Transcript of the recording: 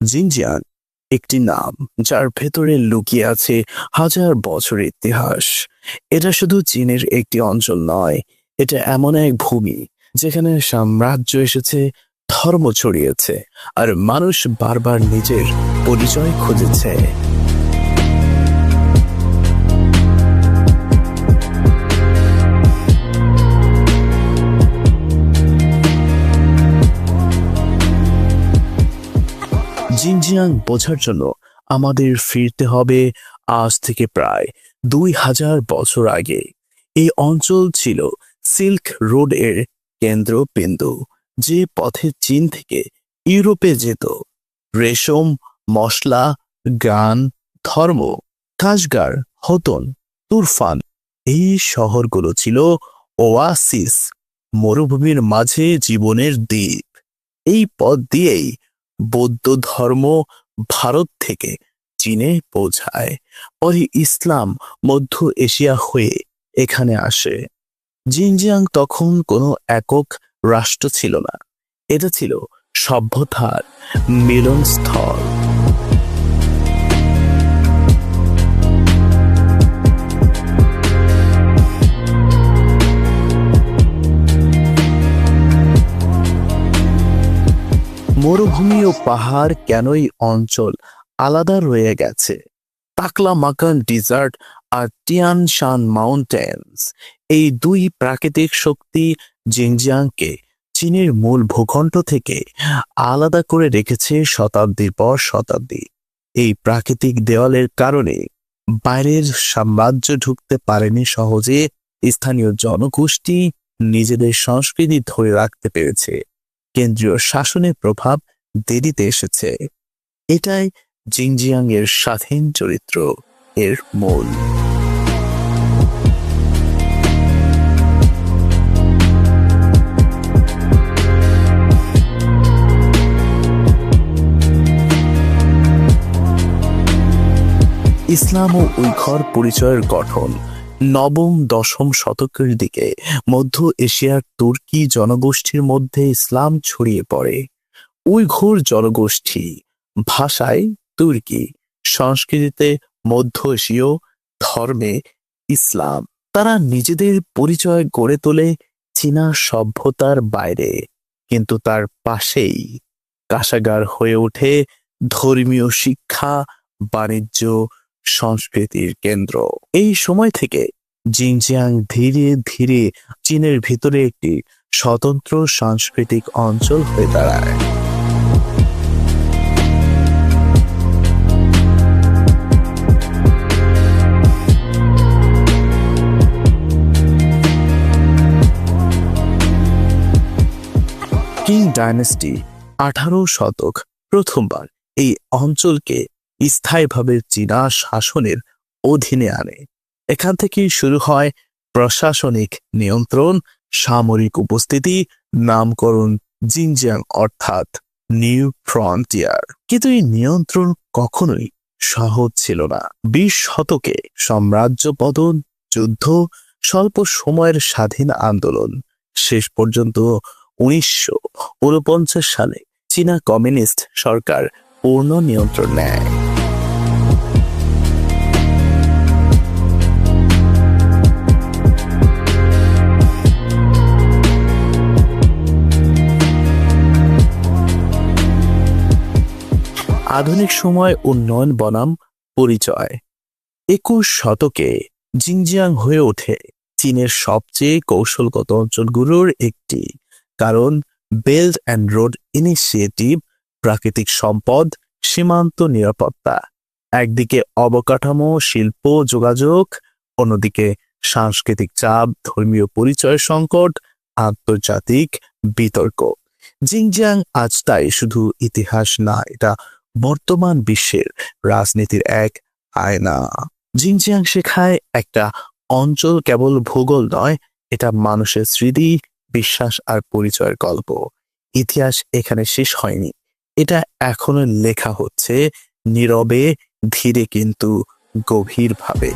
Xinjiang একটি নাম যার ভেতরে লুকিয়ে আছে হাজার বছরের ইতিহাস। এটা শুধু চীনের একটি অঞ্চল নয়, এটা এমন এক ভূমি যেখানে সাম্রাজ্য এসেছে, ধর্ম ছড়িয়েছে, আর মানুষ বারবার নিজের পরিচয় খুঁজেছে। জিনজিয়াং বোঝার জন্য আমাদের ফিরতে হবে আজ থেকে প্রায় 2000 বছর আগে। এই অঞ্চল ছিল সিল্ক রোড এর কেন্দ্রবিন্দু, যে পথে চীন থেকে ইউরোপে যেত। রেশম, মশলা, গান, ধর্ম, কাশগার, হতন, তুরফান, এই শহরগুলো ছিল ওয়াসিস, মরুভূমির মাঝে জীবনের দ্বীপ। এই পথ দিয়েই বৌদ্ধ ধর্ম ভারত থেকে চীনে পৌঁছায়। পরে ইসলাম মধ্য এশিয়া হয়ে এখানে আসে। জিনজিয়াং তখন কোনো একক রাষ্ট্র ছিল না, এটা ছিল সভ্যতার মিলনস্থল। মরুভূমি ও পাহাড় কেনই অঞ্চল আলাদা রয়ে গেছে? তাকলামাকান ডিজার্ট আর টিয়ান শান মাউন্টেন্স, এই দুই প্রাকৃতিক শক্তি জিনজিয়াংকে চীনের মূল ভূখণ্ড থেকে আলাদা করে রেখেছে শতাব্দীর পর শতাব্দী। এই প্রাকৃতিক দেওয়ালের কারণে বাইরের সাম্রাজ্য ঢুকতে পারেনি সহজে, স্থানীয় জনগোষ্ঠী নিজেদের সংস্কৃতি ধরে রাখতে পেরেছে, কেন্দ্রীয় শাসনের প্রভাব দেরিতে এসেছে। এটাই জিনজিয়াং এর স্বাধীন চরিত্র, এর মূল। ইসলাম ও উইঘুর পরিচয়ের গঠন নবম দশম শতকের দিকে মধ্য এশিয়ার তুর্কি জনগোষ্ঠীর মধ্যে ইসলাম ছড়িয়ে পড়ে। উইঘুর জনগোষ্ঠী ভাষায় তুর্কি, সংস্কৃতিতে মধ্য এশীয়, ধর্মে ইসলাম। তারা নিজেদের পরিচয় গড়ে তোলে চীনা সভ্যতার বাইরে, কিন্তু তার পাশেই কাশাগার হয়ে ওঠে ধর্মীয় শিক্ষা, বাণিজ্য, সংস্কৃতির কেন্দ্র। এই সময় থেকে জিনজিয়াং ধীরে ধীরে চীনের ভিতরে একটি স্বতন্ত্র সাংস্কৃতিক অঞ্চল হয়ে দাঁড়ায়। কিং ডাইনেস্টি 18 শতক প্রথমবার এই অঞ্চলকে স্থায়ীভাবে চীনা শাসনের অধীনে আনে। এখান থেকেই শুরু হয় প্রশাসনিক নিয়ন্ত্রণ, সামরিক উপস্থিতি, নামকরণ জিনজিয়াং অর্থাৎ নিউ ফ্রন্টিয়ার। কিন্তু এই নিয়ন্ত্রণ কখনোই সহজ ছিল না। 20 শতকে সাম্রাজ্য পতন, যুদ্ধ, স্বল্প সময়ের স্বাধীন আন্দোলন, শেষ পর্যন্ত 1949 সালে চীনা কমিউনিস্ট সরকার পূর্ণ নিয়ন্ত্রণ নেয়। আধুনিক সময় উন্নয়ন বনাম পরিচয়। 21 শতকে জিনজিয়াং হয়ে ওঠে চীনের সবচেয়ে কৌশলগত অঞ্চলগুলোর একটি, কারণ বেল্ট অ্যান্ড রোড ইনিশিয়েটিভ, প্রাকৃতিক সম্পদ, সীমান্ত নিরাপত্তা, একদিকে অবকাঠামো, শিল্প, যোগাযোগ, অন্যদিকে সাংস্কৃতিক চাপ, ধর্মীয় পরিচয় সংকট, আন্তর্জাতিক বিতর্ক। জিনজিয়াং আজ তাই শুধু ইতিহাস না, এটা বর্তমান বিশ্বের রাজনীতির এক আয়না। জিনজিয়াং শেখায় একটা অঞ্চল কেবল ভূগোল নয়, এটা মানুষের স্মৃতি, বিশ্বাস আর পরিচয়ের গল্প। ইতিহাস এখানে শেষ হয়নি, এটা এখনো লেখা হচ্ছে, নীরবে, ধীরে কিন্তু গভীরভাবে।